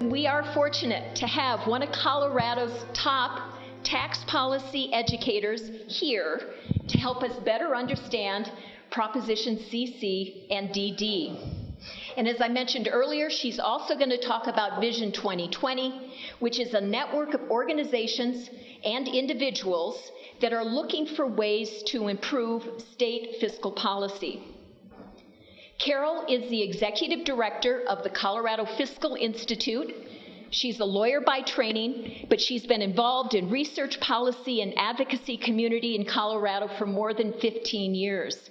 We are fortunate to have one of Colorado's top tax policy educators here to help us better understand Proposition CC and DD. And as I mentioned earlier, she's also going to talk about Vision 2020, which is a network of organizations and individuals that are looking for ways to improve state fiscal policy. Carol is the executive director of the Colorado Fiscal Institute. She's a lawyer by training, but she's been involved in research, policy, and advocacy community in Colorado for more than 15 years.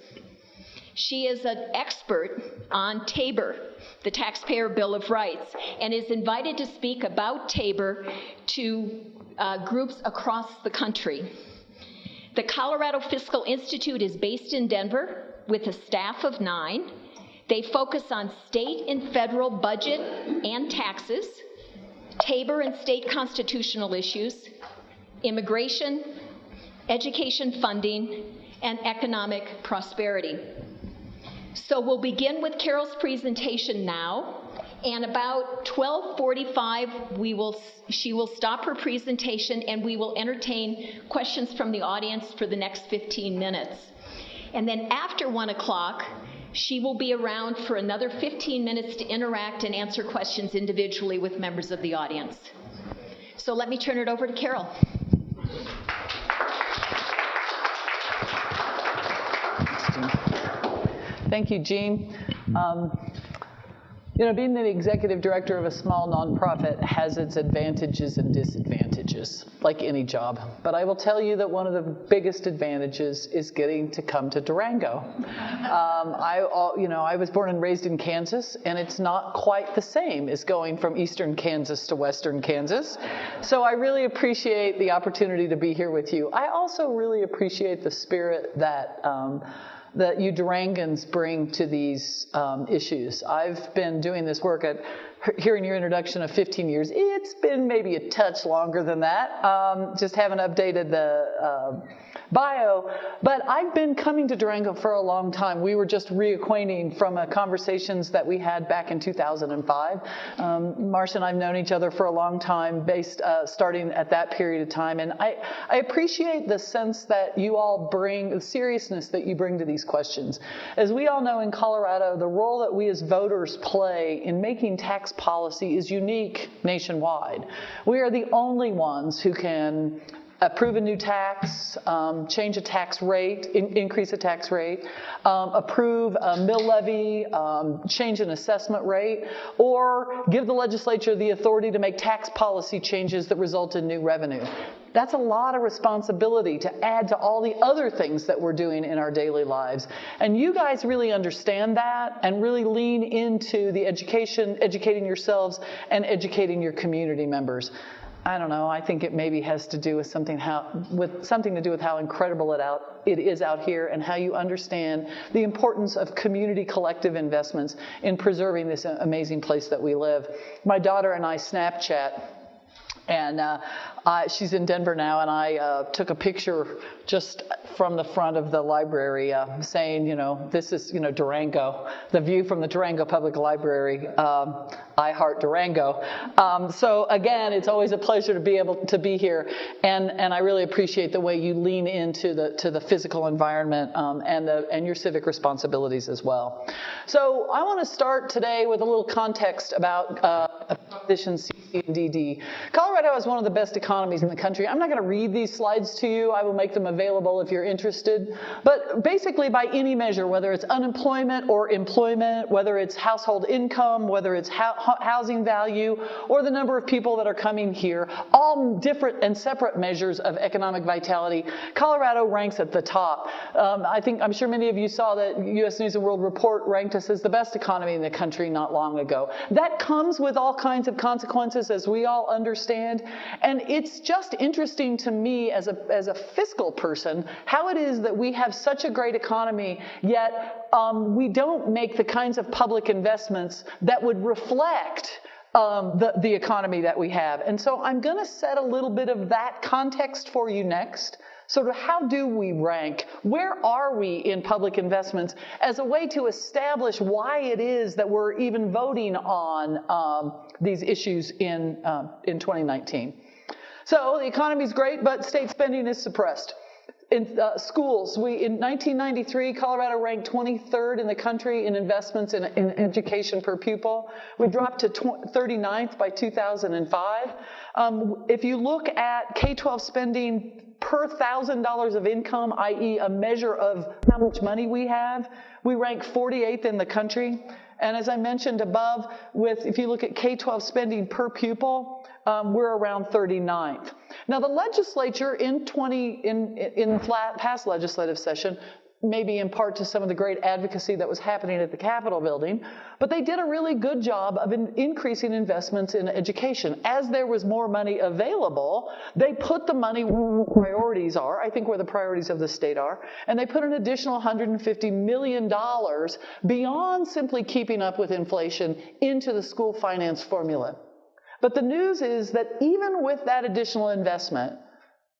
She is an expert on TABOR, the Taxpayer Bill of Rights, and is invited to speak about TABOR to groups across the country. The Colorado Fiscal Institute is based in Denver with a staff of 9. They focus on state and federal budget and taxes, TABOR and state constitutional issues, immigration, education funding, and economic prosperity. So we'll begin with Carol's presentation now, and about 12:45 she will stop her presentation and we will entertain questions from the audience for the next 15 minutes. And then after 1 o'clock, she will be around for another 15 minutes to interact and answer questions individually with members of the audience. So let me turn it over to Carol. Thank you, Jean. Being the executive director of a small nonprofit has its advantages and disadvantages, like any job. But I will tell you that one of the biggest advantages is getting to come to Durango. I was born and raised in Kansas, and it's not quite the same as going from eastern Kansas to western Kansas. So I really appreciate the opportunity to be here with you. I also really appreciate the spirit that you Durangans bring to these issues. I've been doing this work hearing your introduction of 15 years. It's been maybe a touch longer than that. Just haven't updated the bio. But I've been coming to Durango for a long time. We were just reacquainting from conversations that we had back in 2005. Marcia and I've known each other for a long time, starting at that period of time. And I appreciate the sense that you all bring, the seriousness that you bring to these questions. As we all know in Colorado, the role that we as voters play in making tax policy is unique nationwide. We are the only ones who can approve a new tax, change a tax rate, increase a tax rate, approve a mill levy, change an assessment rate, or give the legislature the authority to make tax policy changes that result in new revenue. That's a lot of responsibility to add to all the other things that we're doing in our daily lives. And you guys really understand that and really lean into the educating yourselves and educating your community members. I don't know, I think it maybe has to do with something to do with how incredible it is out here and how you understand the importance of community collective investments in preserving this amazing place that we live. My daughter and I Snapchat, and she's in Denver now, and I took a picture just from the front of the library saying, this is, Durango, the view from the Durango Public Library. I heart Durango. So again, it's always a pleasure to be able to be here, and I really appreciate the way you lean into the physical environment and your civic responsibilities as well. So I want to start today with a little context about Proposition CC and DD. Colorado is one of the best economies in the country. I'm not going to read these slides to you. I will make them available if you're interested. But basically, by any measure, whether it's unemployment or employment, whether it's household income, whether it's housing value, or the number of people that are coming here, all different and separate measures of economic vitality, Colorado ranks at the top. I'm sure many of you saw that U.S. News & World Report ranked us as the best economy in the country not long ago. That comes with all kinds of consequences, as we all understand. And it's just interesting to me as a fiscal person how it is that we have such a great economy, yet we don't make the kinds of public investments that would reflect the economy that we have. And so I'm going to set a little bit of that context for you next. Sort of how do we rank? Where are we in public investments as a way to establish why it is that we're even voting on these issues in 2019? So the economy is great, but state spending is suppressed. In schools, in 1993, Colorado ranked 23rd in the country in investments in education per pupil. We dropped to 39th by 2005. If you look at K-12 spending per $1,000 of income, i.e. a measure of how much money we have, we rank 48th in the country. And as I mentioned above, if you look at K-12 spending per pupil, we're around 39th. Now, the legislature in the past legislative session, maybe in part to some of the great advocacy that was happening at the Capitol building, but they did a really good job of increasing investments in education. As there was more money available, they put the money where priorities are, I think where the priorities of the state are, and they put an additional $150 million beyond simply keeping up with inflation into the school finance formula. But the news is that even with that additional investment,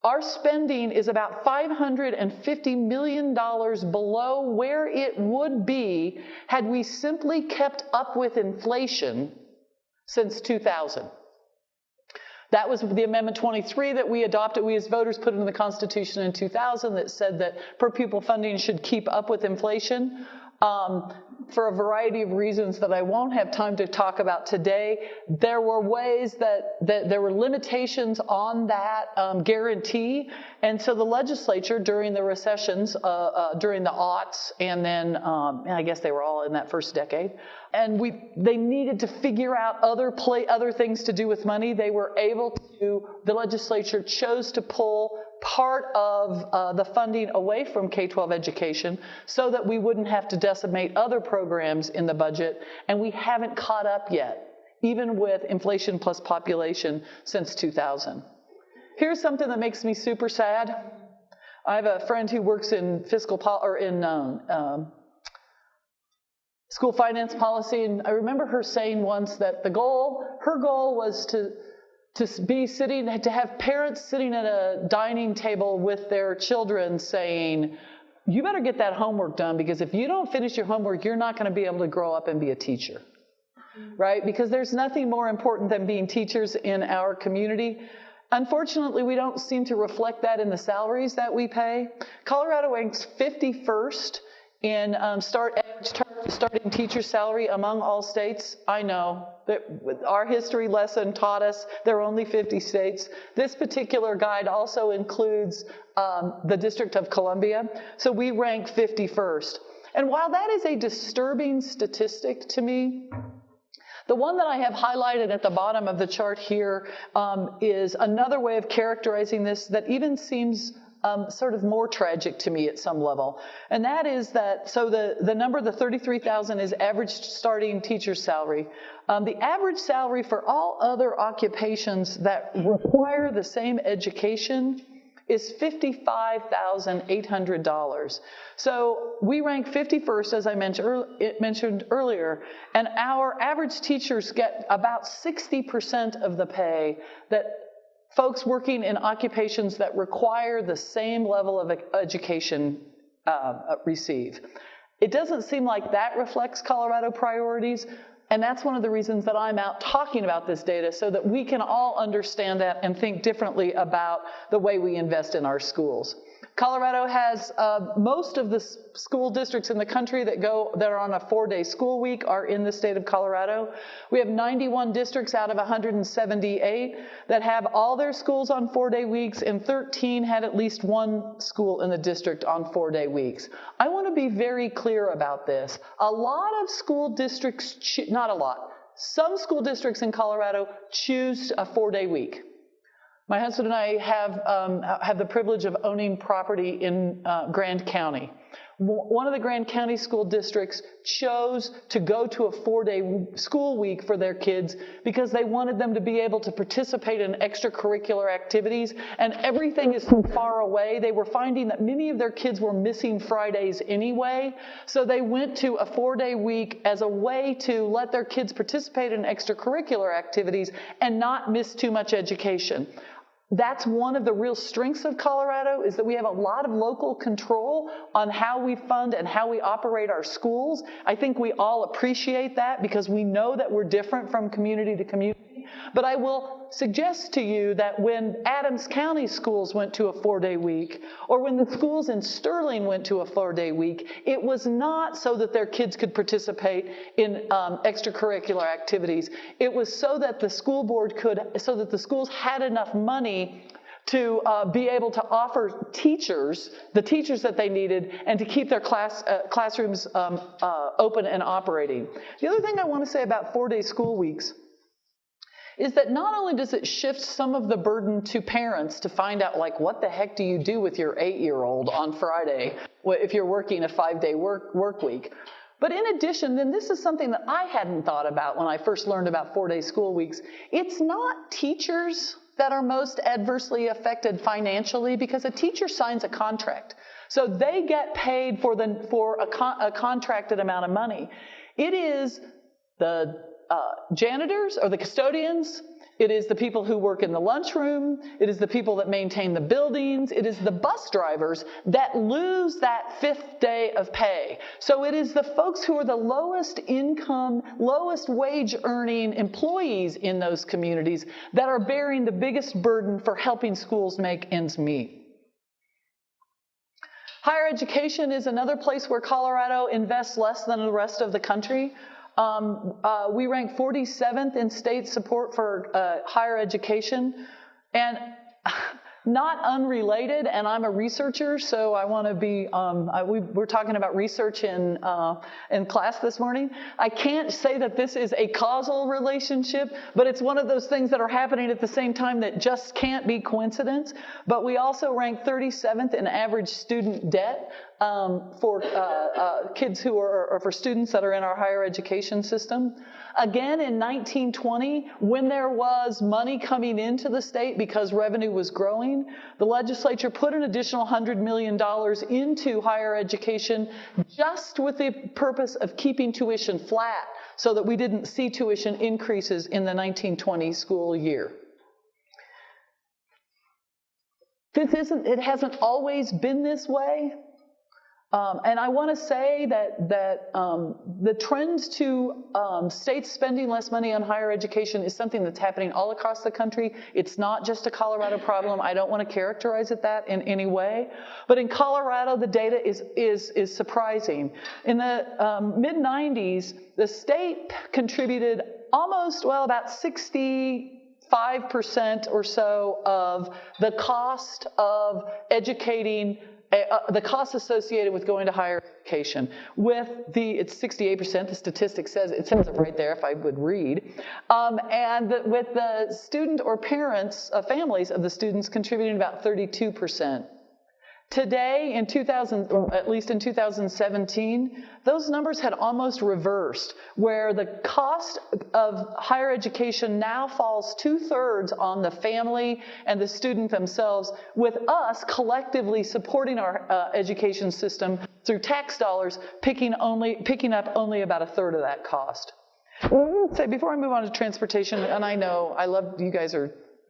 our spending is about $550 million below where it would be had we simply kept up with inflation since 2000. That was the Amendment 23 that we adopted. We as voters put into the Constitution in 2000 that said that per pupil funding should keep up with inflation. For a variety of reasons that I won't have time to talk about today, there were ways that there were limitations on that guarantee. And so the legislature during the recessions, during the aughts, and then I guess they were all in that first decade, and they needed to figure out other things to do with money. They were able to, the legislature chose to pull part of the funding away from K-12 education so that we wouldn't have to decimate other programs in the budget, and we haven't caught up yet, even with inflation plus population since 2000. Here's something that makes me super sad. I have a friend who works in school finance policy, and I remember her saying once that her goal was to have parents sitting at a dining table with their children saying, you better get that homework done, because if you don't finish your homework, you're not going to be able to grow up and be a teacher, right? Because there's nothing more important than being teachers in our community. Unfortunately, we don't seem to reflect that in the salaries that we pay. Colorado ranks 51st in starting teacher salary among all states. I know that our history lesson taught us there are only 50 states. This particular guide also includes the District of Columbia, so we rank 51st. And while that is a disturbing statistic to me, the one that I have highlighted at the bottom of the chart here is another way of characterizing this that even seems sort of more tragic to me at some level. And that is that, so the number, the 33,000 is average starting teacher salary. The average salary for all other occupations that require the same education is $55,800. So we rank 51st, as I mentioned earlier, and our average teachers get about 60% of the pay that folks working in occupations that require the same level of education receive. It doesn't seem like that reflects Colorado priorities, and that's one of the reasons that I'm out talking about this data, so that we can all understand that and think differently about the way we invest in our schools. Colorado has most of the school districts in the country that are on a 4-day school week are in the state of Colorado. We have 91 districts out of 178 that have all their schools on 4-day weeks, and 13 had at least one school in the district on 4-day weeks. I want to be very clear about this. A lot of school districts, not a lot, some school districts in Colorado choose a 4-day week. My husband and I have the privilege of owning property in Grand County. One of the Grand County school districts chose to go to a 4-day school week for their kids because they wanted them to be able to participate in extracurricular activities, and everything is so far away. They were finding that many of their kids were missing Fridays anyway, so they went to a 4-day week as a way to let their kids participate in extracurricular activities and not miss too much education. That's one of the real strengths of Colorado, is that we have a lot of local control on how we fund and how we operate our schools. I think we all appreciate that because we know that we're different from community to community. But I will suggest to you that when Adams County schools went to a 4-day week, or when the schools in Sterling went to a 4-day week, it was not so that their kids could participate in extracurricular activities. It was so that the school board so that the schools had enough money to be able to offer teachers, the teachers that they needed, and to keep their classrooms open and operating. The other thing I want to say about 4-day school weeks is that not only does it shift some of the burden to parents to find out, like, what the heck do you do with your 8-year-old on Friday if you're working a 5-day work week, but in addition, then this is something that I hadn't thought about when I first learned about 4-day school weeks. It's not teachers that are most adversely affected financially, because a teacher signs a contract. So they get paid for a contracted amount of money. It is the janitors or the custodians. It is the people who work in the lunchroom. It is the people that maintain the buildings. It is the bus drivers that lose that 5th day of pay. So it is the folks who are the lowest income, lowest wage earning employees in those communities that are bearing the biggest burden for helping schools make ends meet. Higher education is another place where Colorado invests less than the rest of the country. We rank 47th in state support for higher education, and not unrelated, and I'm a researcher, so I want to be, we're talking about research in class this morning. I can't say that this is a causal relationship, but it's one of those things that are happening at the same time that just can't be coincidence. But we also rank 37th in average student debt for kids or for students that are in our higher education system. Again, in 1920, when there was money coming into the state because revenue was growing, the legislature put an additional $100 million into higher education just with the purpose of keeping tuition flat so that we didn't see tuition increases in the 1920 school year. It hasn't always been this way. And I want to say that the trend to states spending less money on higher education is something that's happening all across the country. It's not just a Colorado problem. I don't want to characterize it that in any way. But in Colorado, the data is surprising. In the mid-90s, the state contributed about 65% or so of the cost of educating the costs associated with going to higher education. It's 68%, the statistic says it right there if I would read. With the student or parents, families of the students contributing about 32%. Today, at least in 2017, those numbers had almost reversed, where the cost of higher education now falls 2/3 on the family and the student themselves, with us collectively supporting our education system through tax dollars, picking up only about 1/3 of that cost. So before I move on to transportation, and I know you guys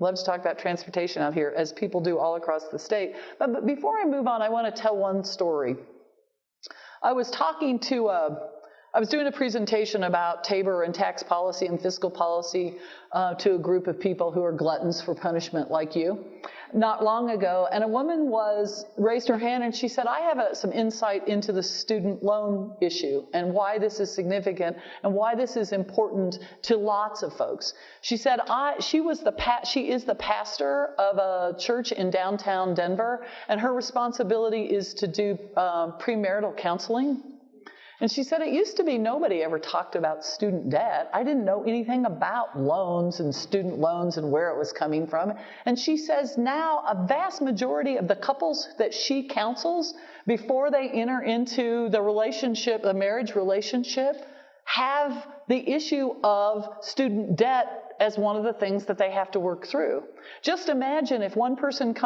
love to talk about transportation out here, as people do all across the state. But before I move on, I want to tell one story. I was doing a presentation about Tabor and tax policy and fiscal policy to a group of people who are gluttons for punishment like you not long ago, and a woman raised her hand and she said, I have some insight into the student loan issue and why this is significant and why this is important to lots of folks. She said she is the pastor of a church in downtown Denver, and her responsibility is to do premarital counseling. And she said, it used to be nobody ever talked about student debt. I didn't know anything about loans and student loans and where it was coming from. And she says now a vast majority of the couples that she counsels before they enter into the marriage relationship, have the issue of student debt as one of the things that they have to work through. Just imagine if one person in the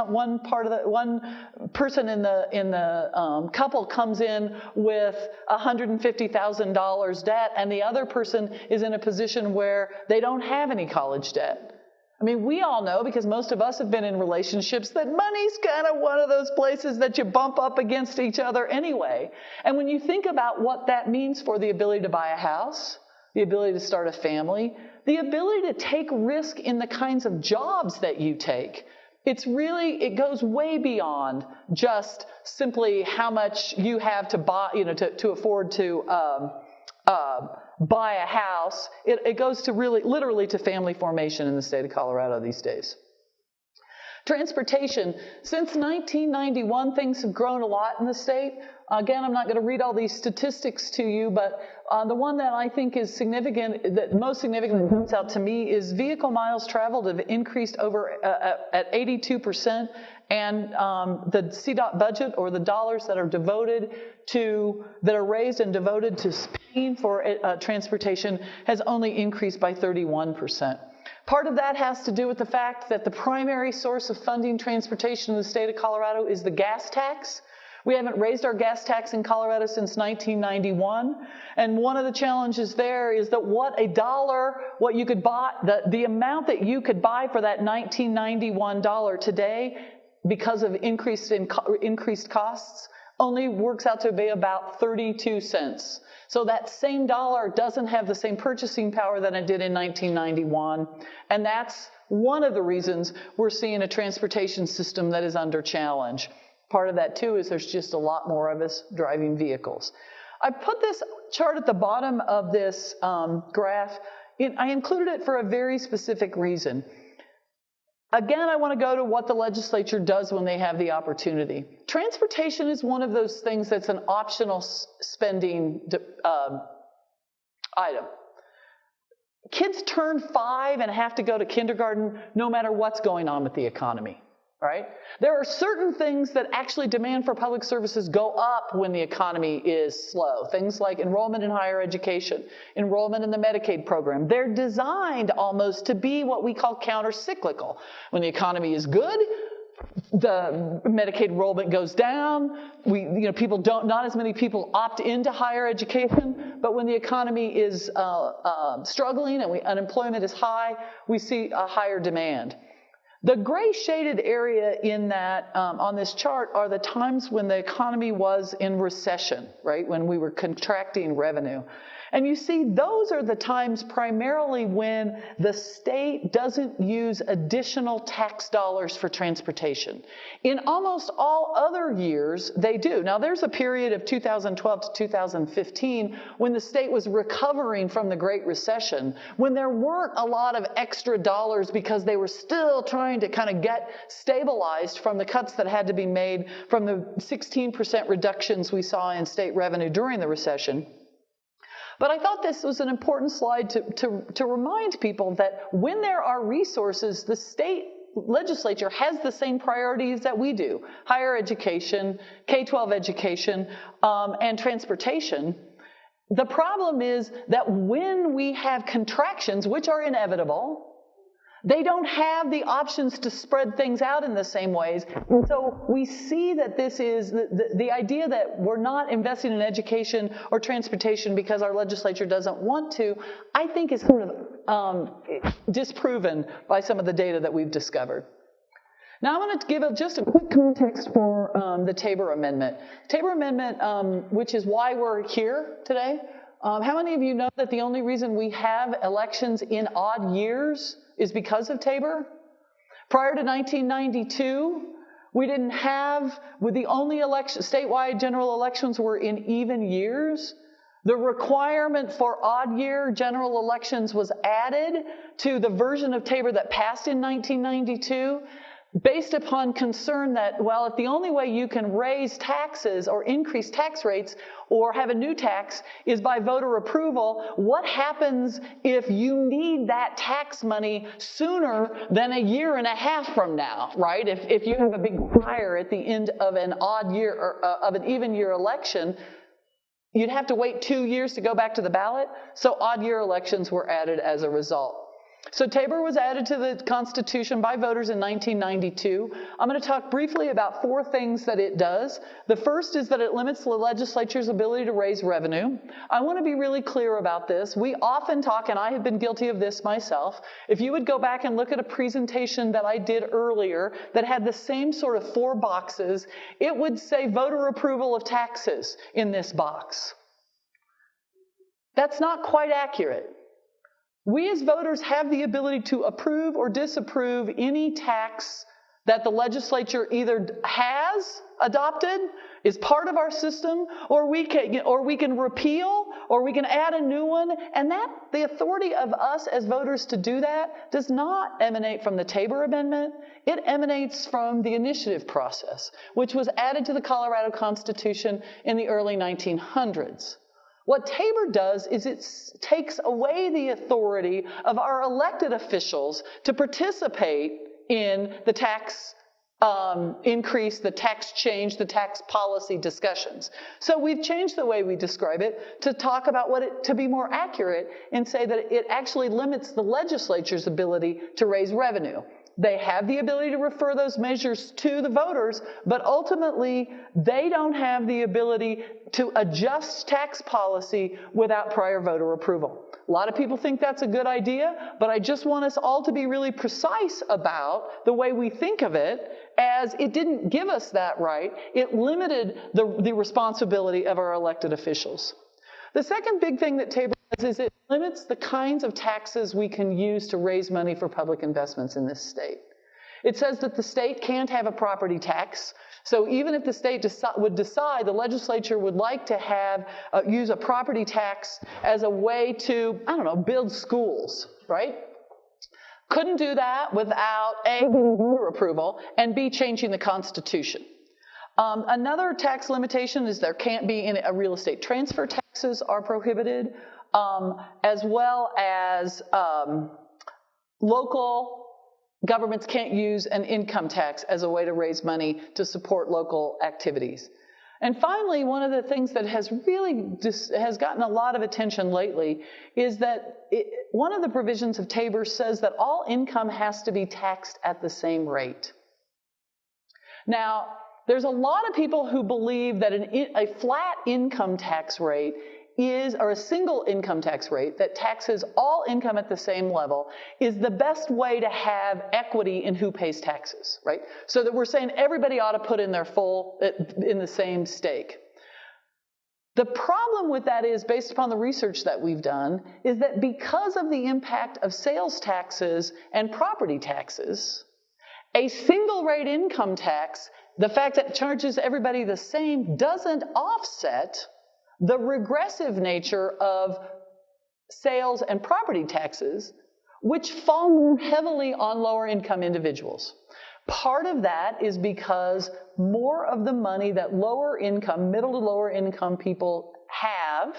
couple comes in with $150,000 debt, and the other person is in a position where they don't have any college debt. I mean, we all know, because most of us have been in relationships, that money's kind of one of those places that you bump up against each other anyway. And when you think about what that means for the ability to buy a house, the ability to start a family, the ability to take risk in the kinds of jobs that you take, it goes way beyond just simply how much you have to buy, to afford to buy a house. It goes to literally to family formation in the state of Colorado these days. Transportation. Since 1991, things have grown a lot in the state. Again, I'm not going to read all these statistics to you, but the one that I think is significant, that most significantly comes out to me, is vehicle miles traveled have increased at 82%, and the CDOT budget, or the dollars that are raised and devoted to paying for transportation, has only increased by 31%. Part of that has to do with the fact that the primary source of funding transportation in the state of Colorado is the gas tax. We haven't raised our gas tax in Colorado since 1991. And one of the challenges there is that what you could buy, the amount that you could buy for that $1991 today, because of increased costs, only works out to be about 32 cents. So that same dollar doesn't have the same purchasing power that it did in 1991. And that's one of the reasons we're seeing a transportation system that is under challenge. Part of that, too, is there's just a lot more of us driving vehicles. I put this chart at the bottom of this graph. I included it for a very specific reason. Again, I want to go to what the legislature does when they have the opportunity. Transportation is one of those things that's an optional spending item. Kids turn 5 and have to go to kindergarten no matter what's going on with the economy. Right? There are certain things that actually demand for public services go up when the economy is slow. Things like enrollment in higher education, enrollment in the Medicaid program. They're designed almost to be what we call counter-cyclical. When the economy is good, the Medicaid enrollment goes down. Not as many people opt into higher education. But when the economy is struggling and unemployment is high, we see a higher demand. The gray shaded area in that on this chart are the times when the economy was in recession, right? When we were contracting revenue. And you see, those are the times primarily when the state doesn't use additional tax dollars for transportation. In almost all other years, they do. Now, there's a period of 2012 to 2015 when the state was recovering from the Great Recession, when there weren't a lot of extra dollars because they were still trying to kind of get stabilized from the cuts that had to be made from the 16% reductions we saw in state revenue during the recession. But I thought this was an important slide to remind people that when there are resources, the state legislature has the same priorities that we do: higher education, K-12 education, and transportation. The problem is that when we have contractions, which are inevitable, they don't have the options to spread things out in the same ways. And so we see that this is the idea that we're not investing in education or transportation because our legislature doesn't want to, I think is sort of disproven by some of the data that we've discovered. Now I want to give just a quick context for the Tabor Amendment. Tabor Amendment, which is why we're here today. How many of you know that the only reason we have elections in odd years is because of Tabor? Prior to 1992, we didn't have, with the only statewide general elections were in even years. The requirement for odd year general elections was added to the version of Tabor that passed in 1992. Based upon concern that, well, if the only way you can raise taxes or increase tax rates or have a new tax is by voter approval, what happens if you need that tax money sooner than a year and a half from now, right? If you have a big fire at the end of an odd year or of an even year election, you'd have to wait 2 years to go back to the ballot. So odd year elections were added as a result. So Tabor was added to the Constitution by voters in 1992. I'm going to talk briefly about 4 things that it does. The first is that it limits the legislature's ability to raise revenue. I want to be really clear about this. We often talk, and I have been guilty of this myself. If you would go back and look at a presentation that I did earlier that had the same sort of 4 boxes, it would say voter approval of taxes in this box. That's not quite accurate. We as voters have the ability to approve or disapprove any tax that the legislature either has adopted, is part of our system, or we can repeal, or we can add a new one. And the authority of us as voters to do that does not emanate from the Tabor Amendment. It emanates from the initiative process, which was added to the Colorado Constitution in the early 1900s. What Tabor does is it takes away the authority of our elected officials to participate in the tax increase, the tax change, the tax policy discussions. So we've changed the way we describe it to talk about to be more accurate and say that it actually limits the legislature's ability to raise revenue. They have the ability to refer those measures to the voters, but ultimately they don't have the ability to adjust tax policy without prior voter approval. A lot of people think that's a good idea, but I just want us all to be really precise about the way we think of it, as it didn't give us that right. It limited the responsibility of our elected officials. The second big thing that Tabor does is it limits the kinds of taxes we can use to raise money for public investments in this state. It says that the state can't have a property tax. So even if the state would decide, the legislature would like to use a property tax as a way to, build schools, right? Couldn't do that without A, getting voter approval, and B, changing the Constitution. Another tax limitation is there can't be any real estate transfer taxes are prohibited, as well as local governments can't use an income tax as a way to raise money to support local activities. And finally, one of the things that has gotten a lot of attention lately is that one of the provisions of Tabor says that all income has to be taxed at the same rate. Now, there's a lot of people who believe that a flat income tax rate or a single income tax rate that taxes all income at the same level is the best way to have equity in who pays taxes, right? So that we're saying everybody ought to put in in the same stake. The problem with that is, based upon the research that we've done, is that because of the impact of sales taxes and property taxes, a single rate income tax, the fact that it charges everybody the same, doesn't offset the regressive nature of sales and property taxes, which fall more heavily on lower income individuals. Part of that is because more of the money that lower income, middle to lower income people have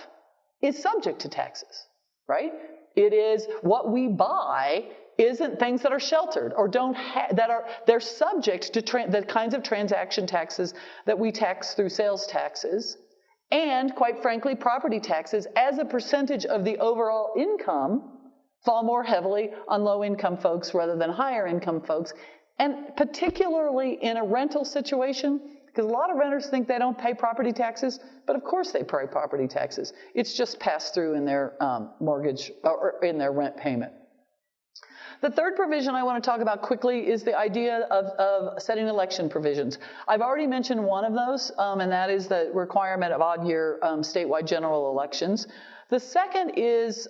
is subject to taxes, right? It is what we buy isn't things that are sheltered or they're subject to the kinds of transaction taxes that we tax through sales taxes. And, quite frankly, property taxes as a percentage of the overall income fall more heavily on low-income folks rather than higher-income folks. And particularly in a rental situation, because a lot of renters think they don't pay property taxes, but of course they pay property taxes. It's just passed through in their mortgage or in their rent payment. The third provision I want to talk about quickly is the idea of setting election provisions. I've already mentioned one of those, and that is the requirement of odd-year statewide general elections. The second is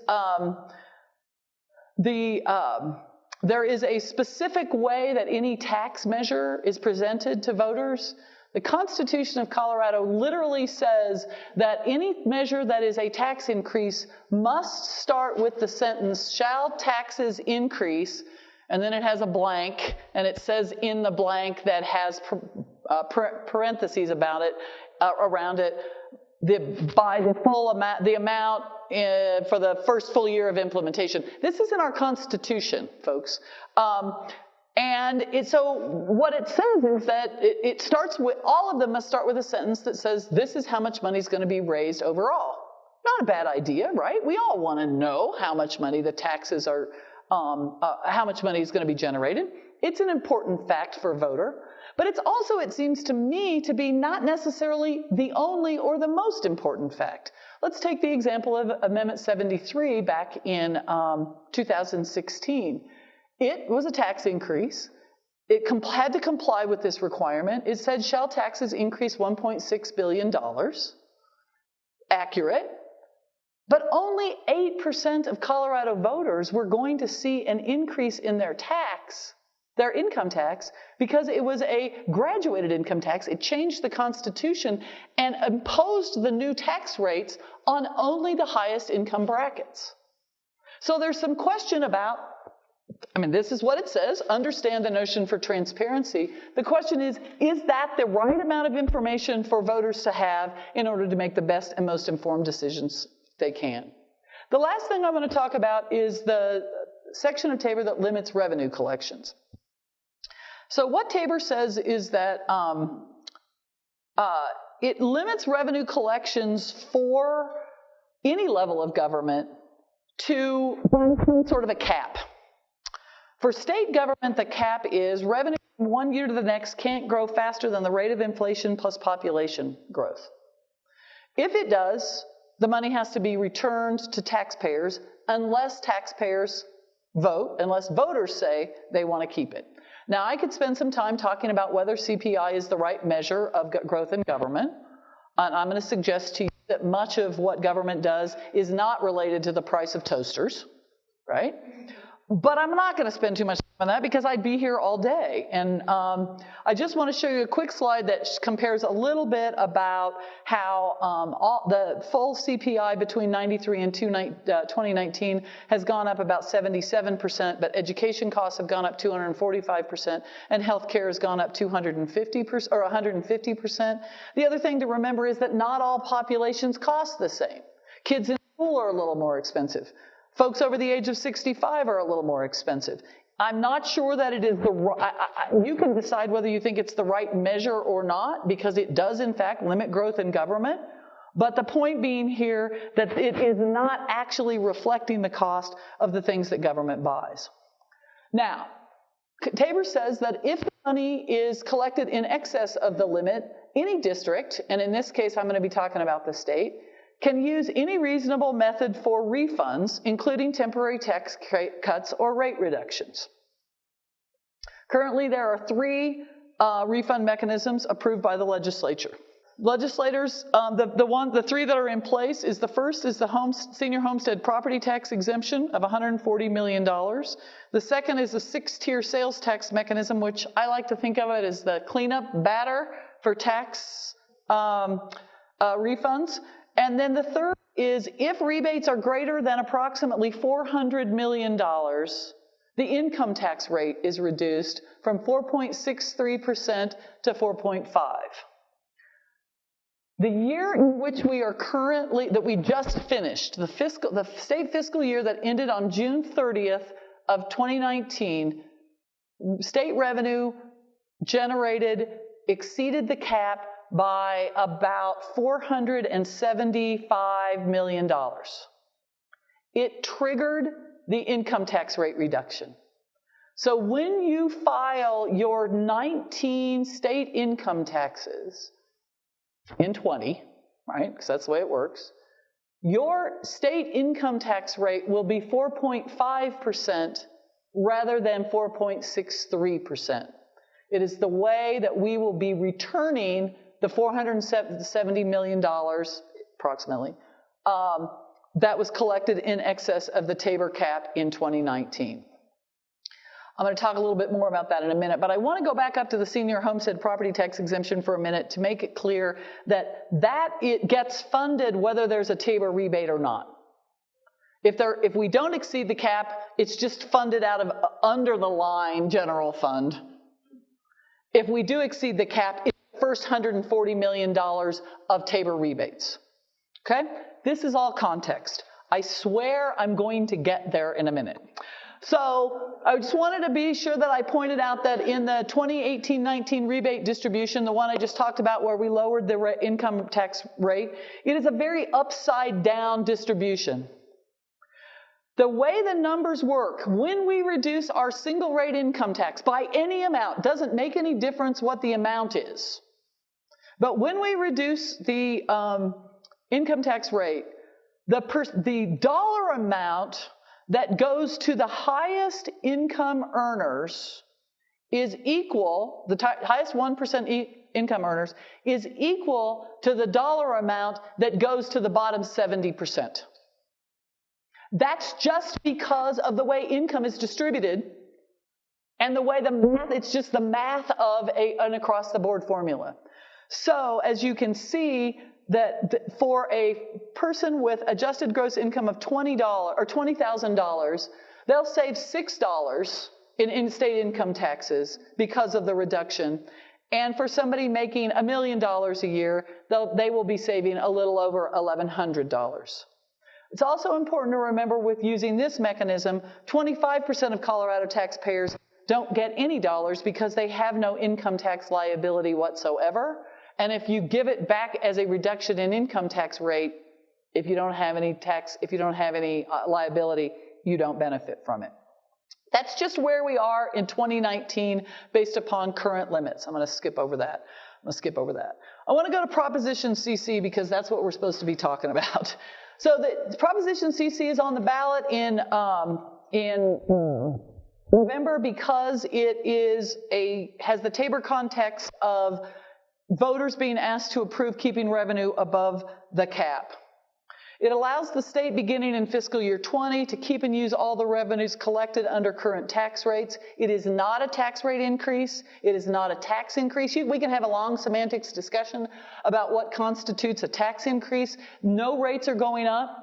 there is a specific way that any tax measure is presented to voters. The Constitution of Colorado literally says that any measure that is a tax increase must start with the sentence, "Shall taxes increase?" And then it has a blank, and it says in the blank that has parentheses about it, around it, by the full amount, the amount for the first full year of implementation. This is in our Constitution, folks. So what it says is that it starts with, all of them must start with a sentence that says, this is how much money is going to be raised overall. Not a bad idea, right? We all want to know how much money the taxes are how much money is going to be generated. It's an important fact for a voter, but it's also, it seems to me, to be not necessarily the only or the most important fact. Let's take the example of Amendment 73 back in 2016. It was a tax increase. It had to comply with this requirement. It said, shall taxes increase $1.6 billion? Accurate. But only 8% of Colorado voters were going to see an increase in their income tax, because it was a graduated income tax. It changed the Constitution and imposed the new tax rates on only the highest income brackets. So there's some question about, this is what it says, understand the notion for transparency. The question is that the right amount of information for voters to have in order to make the best and most informed decisions they can? The last thing I want to talk about is the section of Tabor that limits revenue collections. So what Tabor says is that it limits revenue collections for any level of government to some sort of a cap. For state government, the cap is revenue from one year to the next can't grow faster than the rate of inflation plus population growth. If it does, the money has to be returned to taxpayers unless taxpayers vote, unless voters say they want to keep it. Now, I could spend some time talking about whether CPI is the right measure of growth in government. And I'm going to suggest to you that much of what government does is not related to the price of toasters, right? But I'm not going to spend too much time on that because I'd be here all day. And I just want to show you a quick slide that compares a little bit about how the full CPI between 93 and 2019 has gone up about 77%, but education costs have gone up 245%, and healthcare has gone up 250% or 150%. The other thing to remember is that not all populations cost the same. Kids in school are a little more expensive. Folks over the age of 65 are a little more expensive. I'm not sure that it is you can decide whether you think it's the right measure or not, because it does in fact limit growth in government. But the point being here that it is not actually reflecting the cost of the things that government buys. Now, Tabor says that if the money is collected in excess of the limit, any district, and in this case I'm going to be talking about the state, can use any reasonable method for refunds, including temporary tax cuts or rate reductions. Currently, there are 3 refund mechanisms approved by the legislature. Legislators, the 3 that are in place is the first is the senior homestead property tax exemption of $140 million. The second is the 6-tier sales tax mechanism, which I like to think of it as the cleanup batter for tax refunds. And then the third is if rebates are greater than approximately $400 million, the income tax rate is reduced from 4.63% to 4.5%. The year in which that we just finished, the state fiscal year that ended on June 30th of 2019, state revenue exceeded the cap by about $475 million. It triggered the income tax rate reduction. So when you file your 19 state income taxes in 20, right, because that's the way it works, your state income tax rate will be 4.5% rather than 4.63%. It is the way that we will be returning the $470 million, approximately, that was collected in excess of the Tabor cap in 2019. I'm going to talk a little bit more about that in a minute, but I want to go back up to the senior homestead property tax exemption for a minute to make it clear that it gets funded whether there's a Tabor rebate or not. If we don't exceed the cap, it's just funded out of under the line general fund. If we do exceed the cap, it's the first $140 million of Tabor rebates. Okay? This is all context. I swear I'm going to get there in a minute. So I just wanted to be sure that I pointed out that in the 2018-19 rebate distribution, the one I just talked about where we lowered the income tax rate, it is a very upside down distribution. The way the numbers work, when we reduce our single rate income tax by any amount, doesn't make any difference what the amount is. But when we reduce the income tax rate, the dollar amount that goes to the highest income earners is equal, the highest 1% income earners is equal to the dollar amount that goes to the bottom 70%. That's just because of the way income is distributed and the way the math, it's just the math of an across-the-board formula. So as you can see, that for a person with adjusted gross income of $20 or $20,000, they'll save $6 in in-state income taxes because of the reduction. And for somebody making $1 million a year, they will be saving a little over $1,100. It's also important to remember with using this mechanism, 25% of Colorado taxpayers don't get any dollars because they have no income tax liability whatsoever. And if you give it back as a reduction in income tax rate, if you don't have any liability, you don't benefit from it. That's just where we are in 2019 based upon current limits. I'm going to skip over that. I want to go to Proposition CC because that's what we're supposed to be talking about. So the Proposition CC is on the ballot in November because it has the Tabor context of voters being asked to approve keeping revenue above the cap. It allows the state beginning in fiscal year 20 to keep and use all the revenues collected under current tax rates. It is not a tax rate increase. It is not a tax increase. We can have a long semantics discussion about what constitutes a tax increase. No rates are going up.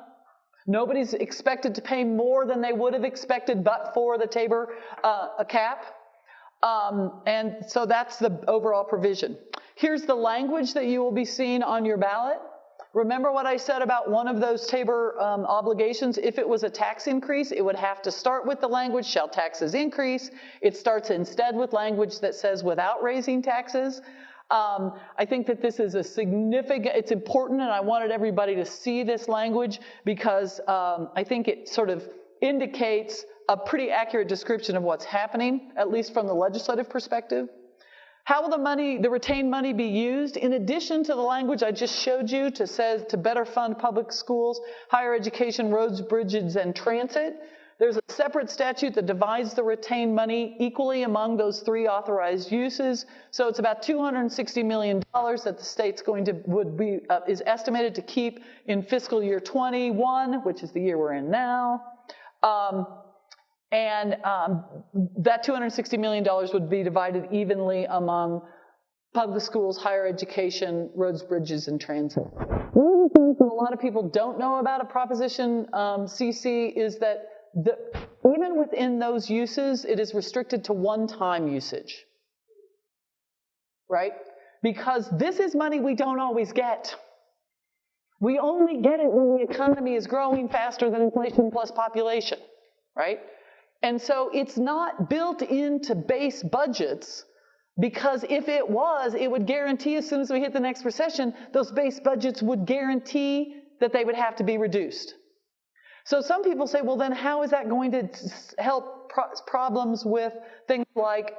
Nobody's expected to pay more than they would have expected but for the Tabor cap. And so that's the overall provision. Here's the language that you will be seeing on your ballot. Remember what I said about one of those Tabor obligations? If it was a tax increase, it would have to start with the language, shall taxes increase? It starts instead with language that says without raising taxes. I think that this is it's important, and I wanted everybody to see this language because I think it sort of indicates a pretty accurate description of what's happening, at least from the legislative perspective. How will the retained money be used? In addition to the language I just showed you to better fund public schools, higher education, roads, bridges, and transit, there's a separate statute that divides the retained money equally among those three authorized uses. So it's about $260 million that the state's is estimated to keep in fiscal year 21, which is the year we're in now. That $260 million would be divided evenly among public schools, higher education, roads, bridges, and transit. One of the things that a lot of people don't know about a Proposition CC is that even within those uses, it is restricted to one-time usage, right? Because this is money we don't always get. We only get it when the economy is growing faster than inflation plus population, right? And so it's not built into base budgets because if it was, it would guarantee as soon as we hit the next recession, those base budgets would guarantee that they would have to be reduced. So some people say, well, then how is that going to help problems with things like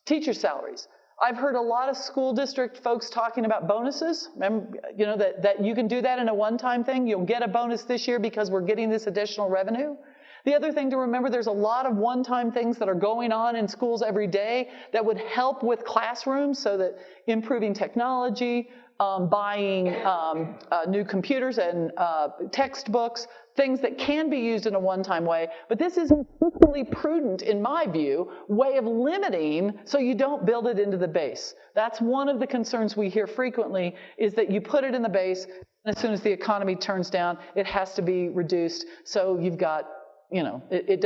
teacher salaries? I've heard a lot of school district folks talking about bonuses. Remember, that you can do that in a one-time thing. You'll get a bonus this year because we're getting this additional revenue. The other thing to remember, there's a lot of one-time things that are going on in schools every day that would help with classrooms, so that improving technology, buying new computers and textbooks, things that can be used in a one-time way. But this is a fiscally prudent, in my view, way of limiting so you don't build it into the base. That's one of the concerns we hear frequently, is that you put it in the base, and as soon as the economy turns down, it has to be reduced. So you've got, it's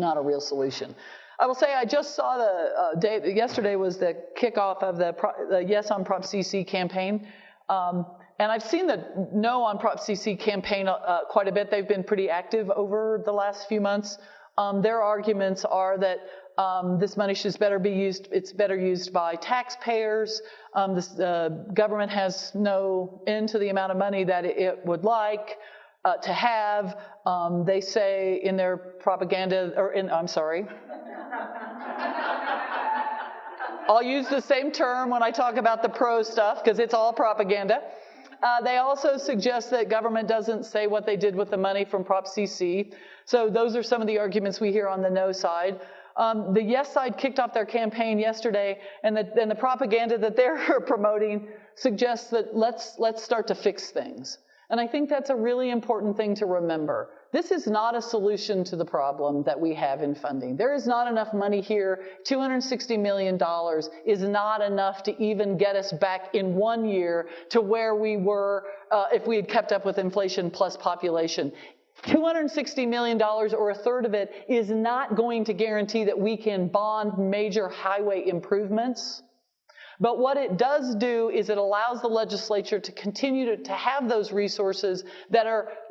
not a real solution. I will say I just saw yesterday was the kickoff of the Yes on Prop CC campaign. And I've seen the No on Prop CC campaign quite a bit. They've been pretty active over the last few months. Their arguments are that this money should better be used. It's better used by taxpayers. The government has no end to the amount of money that it would like. to have. They say in their propaganda, I'll use the same term when I talk about the pro stuff because it's all propaganda. They also suggest that government doesn't say what they did with the money from Prop CC. So those are some of the arguments we hear on the no side. The yes side kicked off their campaign yesterday, and the propaganda that they're promoting suggests that let's start to fix things. And I think that's a really important thing to remember. This is not a solution to the problem that we have in funding. There is not enough money here. $260 million is not enough to even get us back in 1 year to where we were if we had kept up with inflation plus population. $260 million, or a third of it, is not going to guarantee that we can bond major highway improvements. But what it does do is it allows the legislature to continue to have those resources that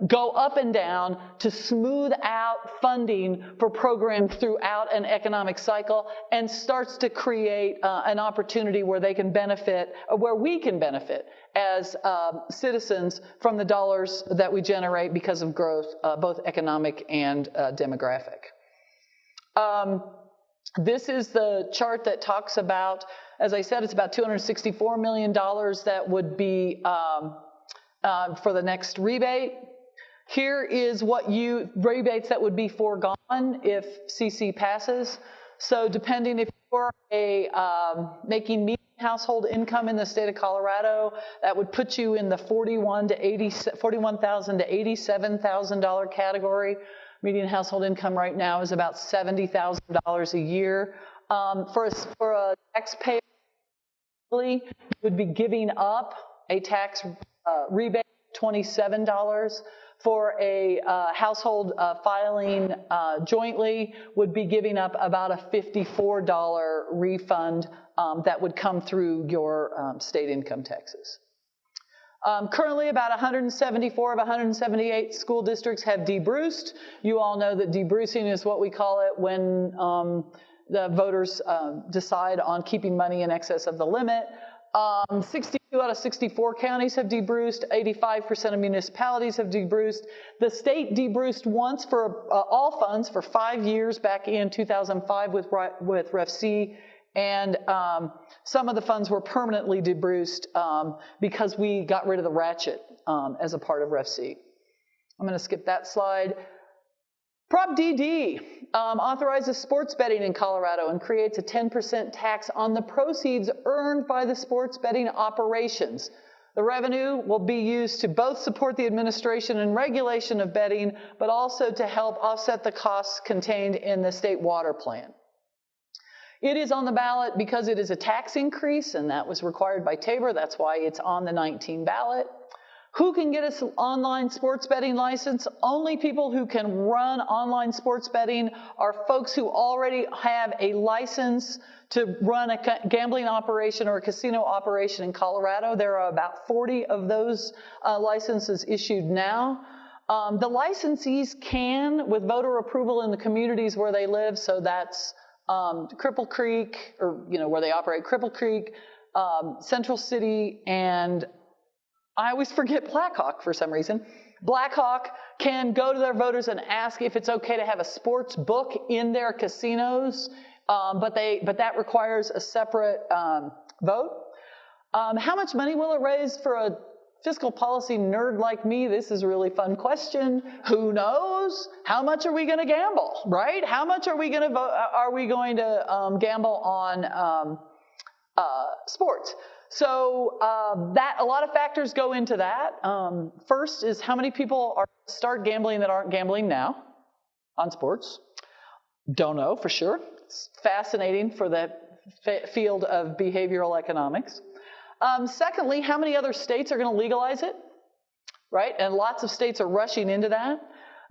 go up and down to smooth out funding for programs throughout an economic cycle, and starts to create an opportunity where they can benefit, where we can benefit as citizens from the dollars that we generate because of growth, both economic and demographic. This is the chart that talks about, as I said, it's about $264 million that would be for the next rebate. Here is rebates that would be foregone if CC passes. So depending if you're making median household income in the state of Colorado, that would put you in the $41,000 to $87,000 category. Median household income right now is about $70,000 a year. For a taxpayer, would be giving up a tax rebate of $27. For a household filing jointly, would be giving up about a $54 refund that would come through your state income taxes. Currently, about 174 of 178 school districts have debruced. You all know that debrucing is what we call it when the voters decide on keeping money in excess of the limit. 62 out of 64 counties have debruced. 85% of municipalities have debruced. The state debruced once for all funds for 5 years back in 2005 with Ref C. And some of the funds were permanently debruced because we got rid of the ratchet as a part of Ref C. I'm going to skip that slide. Prop DD authorizes sports betting in Colorado and creates a 10% tax on the proceeds earned by the sports betting operations. The revenue will be used to both support the administration and regulation of betting, but also to help offset the costs contained in the state water plan. It is on the ballot because it is a tax increase, and that was required by Tabor. That's why it's on the 19 ballot. Who can get an online sports betting license? Only people who can run online sports betting are folks who already have a license to run a gambling operation or a casino operation in Colorado. There are about 40 of those licenses issued now. The licensees can, with voter approval in the communities where they live, so that's Cripple Creek, or where they operate, Cripple Creek, Central City, and I always forget Blackhawk for some reason. Blackhawk can go to their voters and ask if it's okay to have a sports book in their casinos, but that requires a separate vote. How much money will it raise for a fiscal policy nerd like me? This is a really fun question. Who knows? How much are we going to gamble, right? How much are we going to gamble on sports? So a lot of factors go into that. First is how many people start gambling that aren't gambling now on sports. Don't know for sure. It's fascinating for the field of behavioral economics. Secondly, how many other states are going to legalize it, right? And lots of states are rushing into that.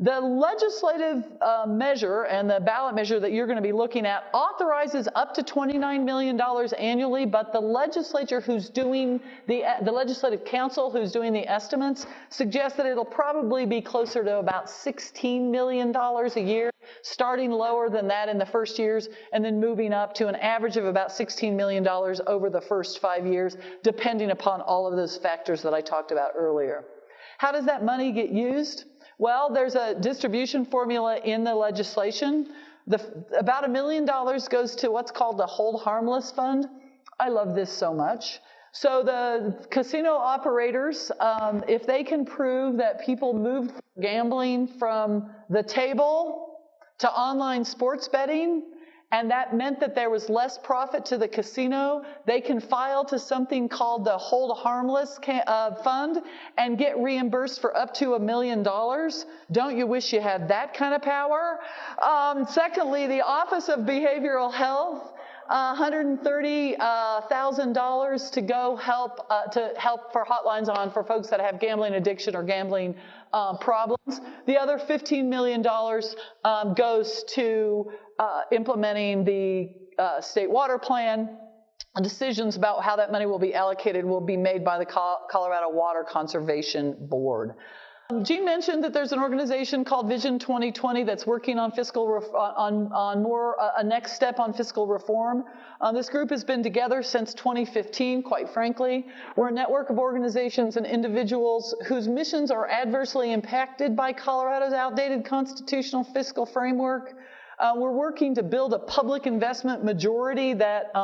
The legislative measure and the ballot measure that you're going to be looking at authorizes up to $29 million annually, but the legislature who's doing the legislative council who's doing the estimates suggests that it'll probably be closer to about $16 million a year, starting lower than that in the first years and then moving up to an average of about $16 million over the first 5 years, depending upon all of those factors that I talked about earlier. How does that money get used? Well, there's a distribution formula in the legislation. About $1 million goes to what's called the Hold Harmless Fund. I love this so much. So the casino operators, if they can prove that people moved gambling from the table to online sports betting, and that meant that there was less profit to the casino, they can file to something called the Hold Harmless Fund and get reimbursed for up to $1 million. Don't you wish you had that kind of power? Secondly, the Office of Behavioral Health, $130,000 to go help for hotlines for folks that have gambling addiction or gambling problems. The other $15 million goes to implementing the state water plan. Decisions about how that money will be allocated will be made by the Colorado Water Conservation Board. Jean mentioned that there's an organization called Vision 2020 that's working on a next step on fiscal reform. This group has been together since 2015, quite frankly. We're a network of organizations and individuals whose missions are adversely impacted by Colorado's outdated constitutional fiscal framework. We're working to build a public investment majority that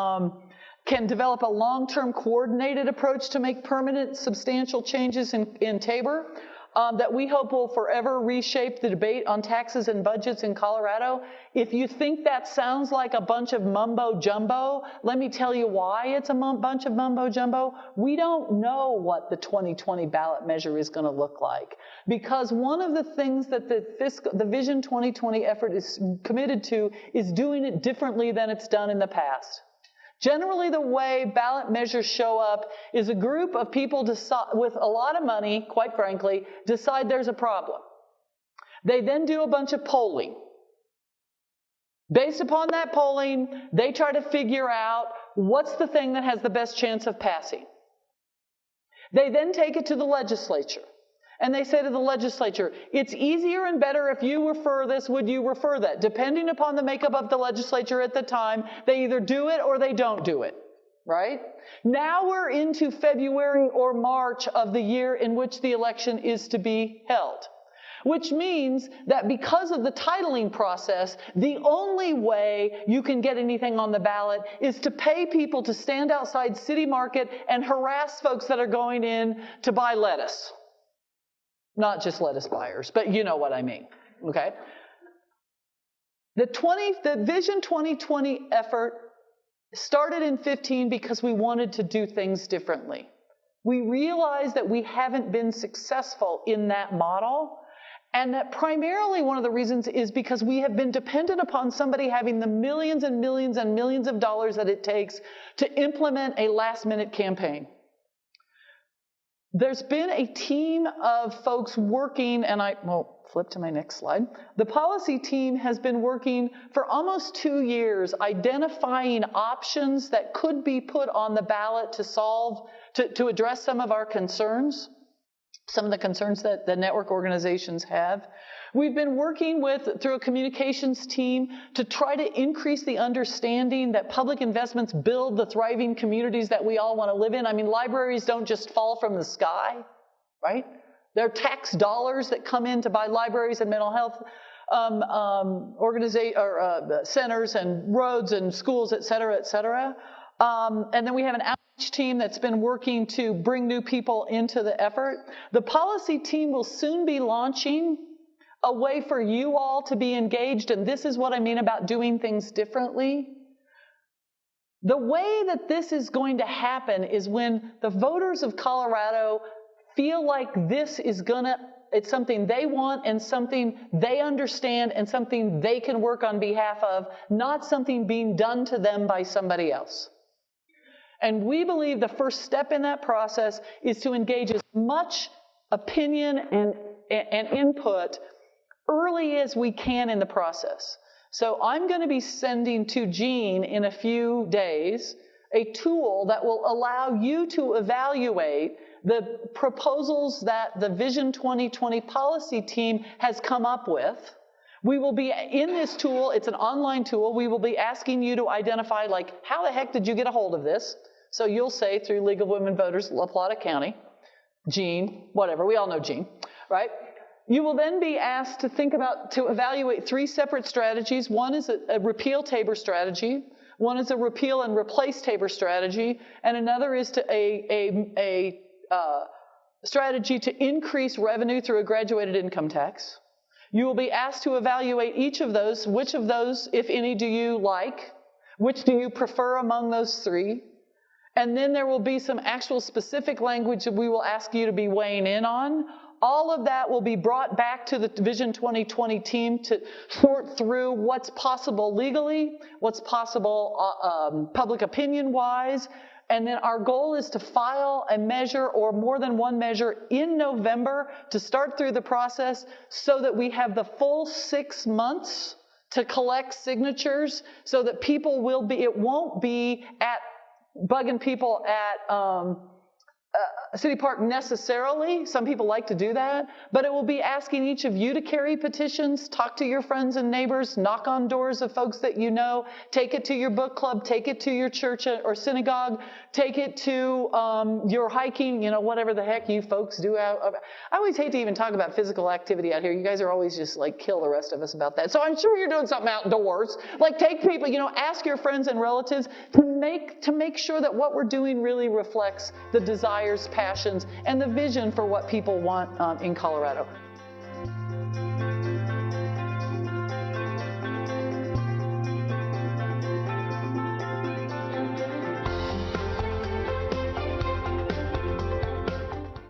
can develop a long-term coordinated approach to make permanent, substantial changes in Tabor. That we hope will forever reshape the debate on taxes and budgets in Colorado. If you think that sounds like a bunch of mumbo-jumbo, let me tell you why it's a bunch of mumbo-jumbo. We don't know what the 2020 ballot measure is going to look like. Because one of the things that the Vision 2020 effort is committed to is doing it differently than it's done in the past. Generally, the way ballot measures show up is a group of people with a lot of money, quite frankly, decide there's a problem. They then do a bunch of polling. Based upon that polling, they try to figure out what's the thing that has the best chance of passing. They then take it to the legislature. And they say to the legislature, it's easier and better if you refer this, would you refer that? Depending upon the makeup of the legislature at the time, they either do it or they don't do it, right? Now we're into February or March of the year in which the election is to be held. Which means that because of the titling process, the only way you can get anything on the ballot is to pay people to stand outside City Market and harass folks that are going in to buy lettuce. Not just lettuce buyers, but you know what I mean, okay? The Vision 2020 effort started in 15 because we wanted to do things differently. We realized that we haven't been successful in that model, and that primarily one of the reasons is because we have been dependent upon somebody having the millions and millions and millions of dollars that it takes to implement a last-minute campaign. There's been a team of folks working, and flip to my next slide. The policy team has been working for almost 2 years, identifying options that could be put on the ballot to address some of our concerns, some of the concerns that the network organizations have. We've been working through a communications team to try to increase the understanding that public investments build the thriving communities that we all want to live in. I mean, libraries don't just fall from the sky, right? They're tax dollars that come in to buy libraries and mental health centers and roads and schools, et cetera, et cetera. And then we have an outreach team that's been working to bring new people into the effort. The policy team will soon be launching a way for you all to be engaged, and this is what I mean about doing things differently. The way that this is going to happen is when the voters of Colorado feel like it's something they want and something they understand and something they can work on behalf of, not something being done to them by somebody else. And we believe the first step in that process is to engage as much opinion and input early as we can in the process. So I'm going to be sending to Jean in a few days a tool that will allow you to evaluate the proposals that the Vision 2020 policy team has come up with. We will be in this tool, it's an online tool, we will be asking you to identify, like, how the heck did you get a hold of this? So you'll say through League of Women Voters, La Plata County. Gene, whatever, we all know Gene, right? You will then be asked to evaluate 3 separate strategies. One is a repeal Tabor strategy. One is a repeal and replace Tabor strategy. And another is a strategy to increase revenue through a graduated income tax. You will be asked to evaluate each of those. Which of those, if any, do you like? Which do you prefer among those 3? And then there will be some actual specific language that we will ask you to be weighing in on. All of that will be brought back to the Vision 2020 team to sort through what's possible legally, what's possible public opinion-wise, and then our goal is to file a measure or more than one measure in November to start through the process so that we have the full 6 months to collect signatures so that people will be, it won't be at bugging people at City Park necessarily. Some people like to do that, but it will be asking each of you to carry petitions, talk to your friends and neighbors, knock on doors of folks that you know, take it to your book club, take it to your church or synagogue, take it to your hiking, whatever the heck you folks do out. I always hate to even talk about physical activity out here. You guys are always just like kill the rest of us about that. So I'm sure you're doing something outdoors. Like take people, ask your friends and relatives to make sure that what we're doing really reflects the desires, passions, and the vision for what people want in Colorado.